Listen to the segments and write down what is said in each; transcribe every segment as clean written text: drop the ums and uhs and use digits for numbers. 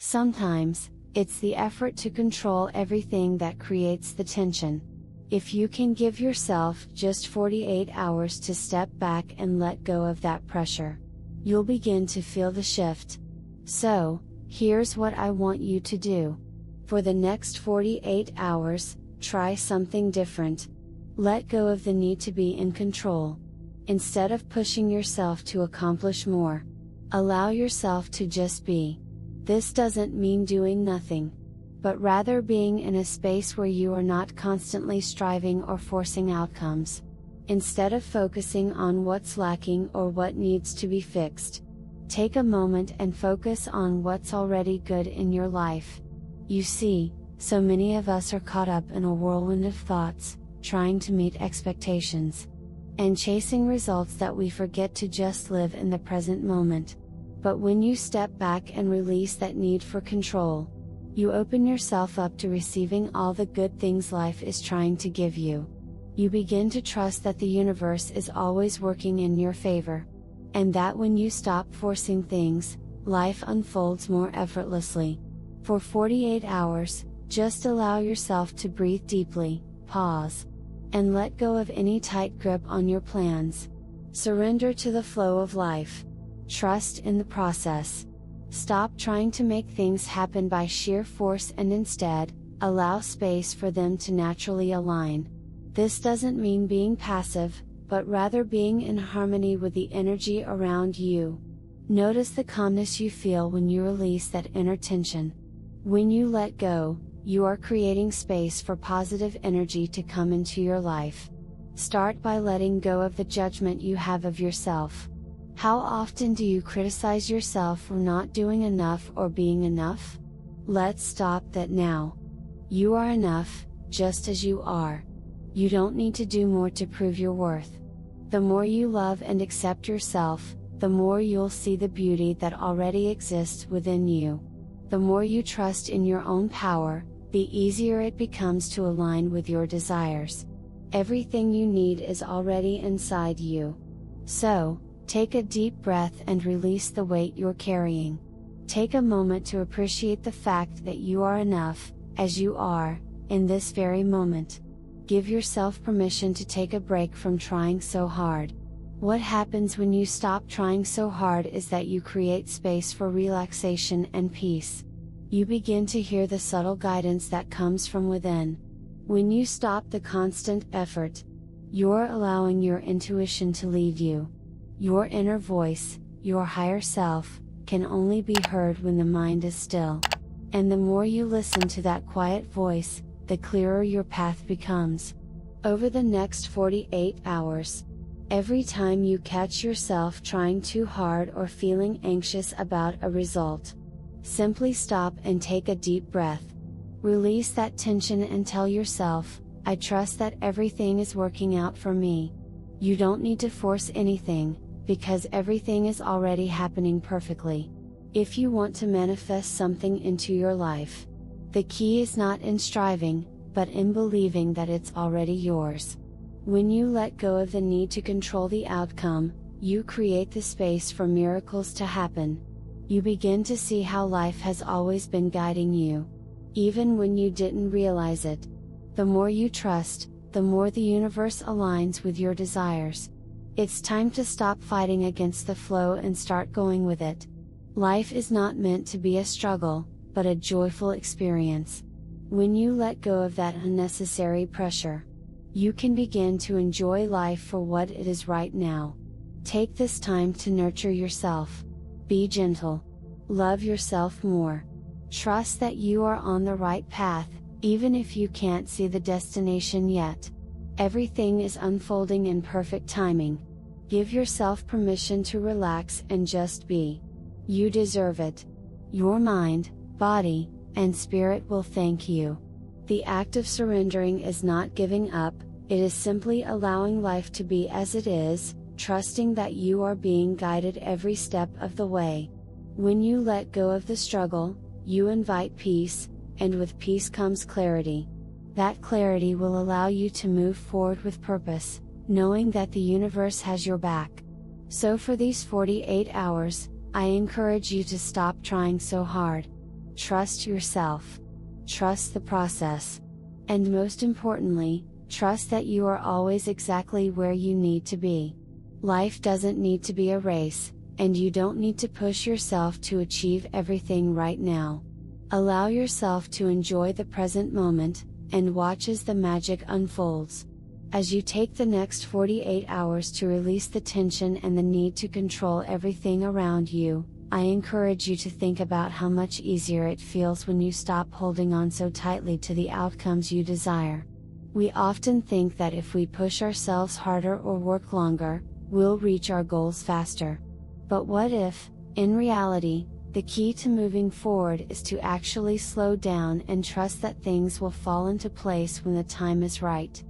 Sometimes, it's the effort to control everything that creates the tension. If you can give yourself just 48 hours to step back and let go of that pressure, you'll begin to feel the shift. So, here's what I want you to do. For the next 48 hours, try something different. Let go of the need to be in control. Instead of pushing yourself to accomplish more, allow yourself to just be. This doesn't mean doing nothing, but rather being in a space where you are not constantly striving or forcing outcomes. Instead of focusing on what's lacking or what needs to be fixed, take a moment and focus on what's already good in your life. You see, so many of us are caught up in a whirlwind of thoughts, trying to meet expectations, and chasing results that we forget to just live in the present moment. But when you step back and release that need for control, you open yourself up to receiving all the good things life is trying to give you. You begin to trust that the universe is always working in your favor, and that when you stop forcing things, life unfolds more effortlessly. For 48 hours, just allow yourself to breathe deeply, pause, and let go of any tight grip on your plans. Surrender to the flow of life. Trust in the process. Stop trying to make things happen by sheer force and instead, allow space for them to naturally align. This doesn't mean being passive, but rather being in harmony with the energy around you. Notice the calmness you feel when you release that inner tension. When you let go, you are creating space for positive energy to come into your life. Start by letting go of the judgment you have of yourself. How often do you criticize yourself for not doing enough or being enough? Let's stop that now. You are enough, just as you are. You don't need to do more to prove your worth. The more you love and accept yourself, the more you'll see the beauty that already exists within you. The more you trust in your own power, the easier it becomes to align with your desires. Everything you need is already inside you. So, take a deep breath and release the weight you're carrying. Take a moment to appreciate the fact that you are enough, as you are, in this very moment. Give yourself permission to take a break from trying so hard. What happens when you stop trying so hard is that you create space for relaxation and peace. You begin to hear the subtle guidance that comes from within. When you stop the constant effort, you're allowing your intuition to lead you. Your inner voice, your higher self, can only be heard when the mind is still. And the more you listen to that quiet voice, the clearer your path becomes. Over the next 48 hours, every time you catch yourself trying too hard or feeling anxious about a result, simply stop and take a deep breath. Release that tension and tell yourself, I trust that everything is working out for me. You don't need to force anything, because everything is already happening perfectly. If you want to manifest something into your life, the key is not in striving, but in believing that it's already yours. When you let go of the need to control the outcome, you create the space for miracles to happen. You begin to see how life has always been guiding you, even when you didn't realize it. The more you trust, the more the universe aligns with your desires. It's time to stop fighting against the flow and start going with it. Life is not meant to be a struggle, but a joyful experience. When you let go of that unnecessary pressure, you can begin to enjoy life for what it is right now. Take this time to nurture yourself. Be gentle. Love yourself more. Trust that you are on the right path, even if you can't see the destination yet. Everything is unfolding in perfect timing. Give yourself permission to relax and just be. You deserve it. Your mind, body, and spirit will thank you. The act of surrendering is not giving up, it is simply allowing life to be as it is, trusting that you are being guided every step of the way. When you let go of the struggle, you invite peace, and with peace comes clarity. That clarity will allow you to move forward with purpose, knowing that the universe has your back. So for these 48 hours, I encourage you to stop trying so hard. Trust yourself. Trust the process. And most importantly, trust that you are always exactly where you need to be. Life doesn't need to be a race, and you don't need to push yourself to achieve everything right now. Allow yourself to enjoy the present moment, and watch as the magic unfolds. As you take the next 48 hours to release the tension and the need to control everything around you, I encourage you to think about how much easier it feels when you stop holding on so tightly to the outcomes you desire. We often think that if we push ourselves harder or work longer, we'll reach our goals faster. But what if, in reality, the key to moving forward is to actually slow down and trust that things will fall into place when the time is right?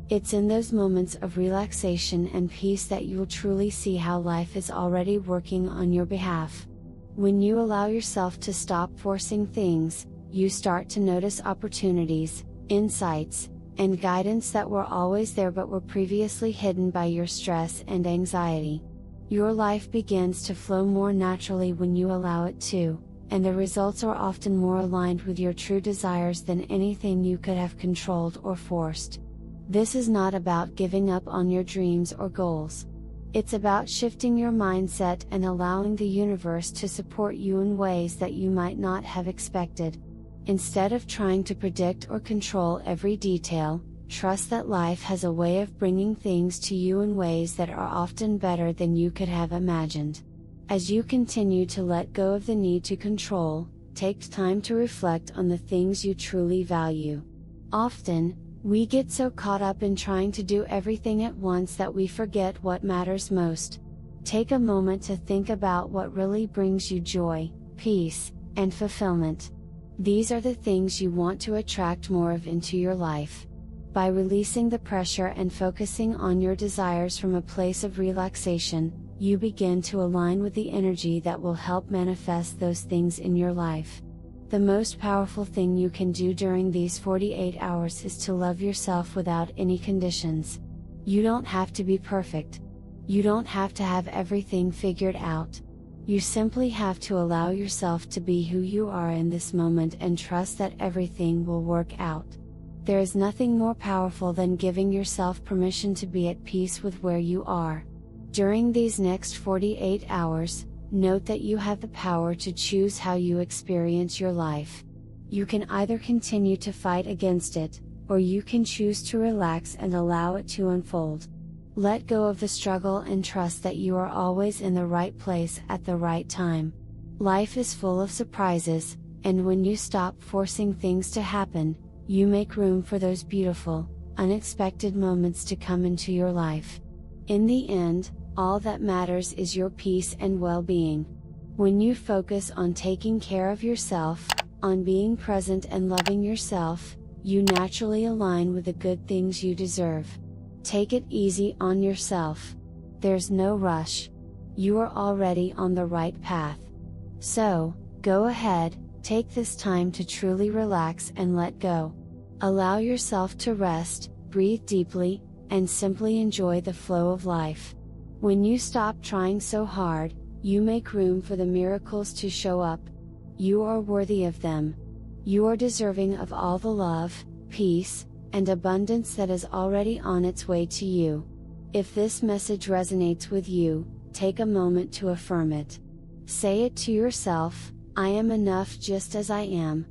It's in those moments of relaxation and peace that you'll truly see how life is already working on your behalf. When you allow yourself to stop forcing things, you start to notice opportunities, insights, and guidance that were always there but were previously hidden by your stress and anxiety. Your life begins to flow more naturally when you allow it to, and the results are often more aligned with your true desires than anything you could have controlled or forced. This is not about giving up on your dreams or goals. It's about shifting your mindset and allowing the universe to support you in ways that you might not have expected. Instead of trying to predict or control every detail, trust that life has a way of bringing things to you in ways that are often better than you could have imagined. As you continue to let go of the need to control, take time to reflect on the things you truly value. Often, we get so caught up in trying to do everything at once that we forget what matters most. Take a moment to think about what really brings you joy, peace, and fulfillment. These are the things you want to attract more of into your life. By releasing the pressure and focusing on your desires from a place of relaxation, you begin to align with the energy that will help manifest those things in your life. The most powerful thing you can do during these 48 hours is to love yourself without any conditions. You don't have to be perfect. You don't have to have everything figured out. You simply have to allow yourself to be who you are in this moment and trust that everything will work out. There is nothing more powerful than giving yourself permission to be at peace with where you are. During these next 48 hours, note that you have the power to choose how you experience your life. You can either continue to fight against it, or you can choose to relax and allow it to unfold. Let go of the struggle and trust that you are always in the right place at the right time. Life is full of surprises, and when you stop forcing things to happen, you make room for those beautiful, unexpected moments to come into your life. In the end, all that matters is your peace and well-being. When you focus on taking care of yourself, on being present and loving yourself, you naturally align with the good things you deserve. Take it easy on yourself. There's no rush. You are already on the right path. So, go ahead, take this time to truly relax and let go. Allow yourself to rest, breathe deeply, and simply enjoy the flow of life. When you stop trying so hard, you make room for the miracles to show up. You are worthy of them. You are deserving of all the love, peace, and abundance that is already on its way to you. If this message resonates with you, take a moment to affirm it. Say it to yourself, I am enough just as I am.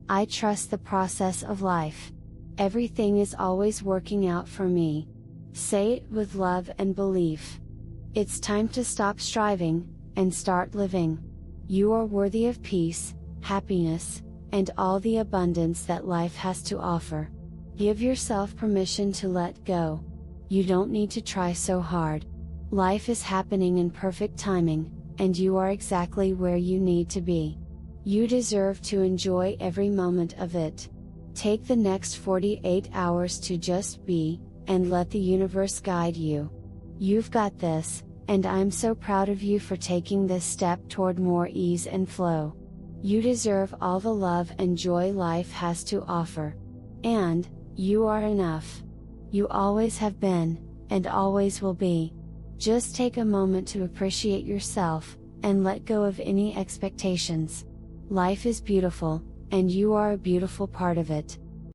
I trust the process of life. Everything is always working out for me. Say it with love and belief. It's time to stop striving, and start living. You are worthy of peace, happiness, and all the abundance that life has to offer. Give yourself permission to let go. You don't need to try so hard. Life is happening in perfect timing, and you are exactly where you need to be. You deserve to enjoy every moment of it. Take the next 48 hours to just be, and let the universe guide you. You've got this, and I'm so proud of you for taking this step toward more ease and flow. You deserve all the love and joy life has to offer. And, you are enough. You always have been, and always will be. Just take a moment to appreciate yourself, and let go of any expectations. Life is beautiful, and you are a beautiful part of it.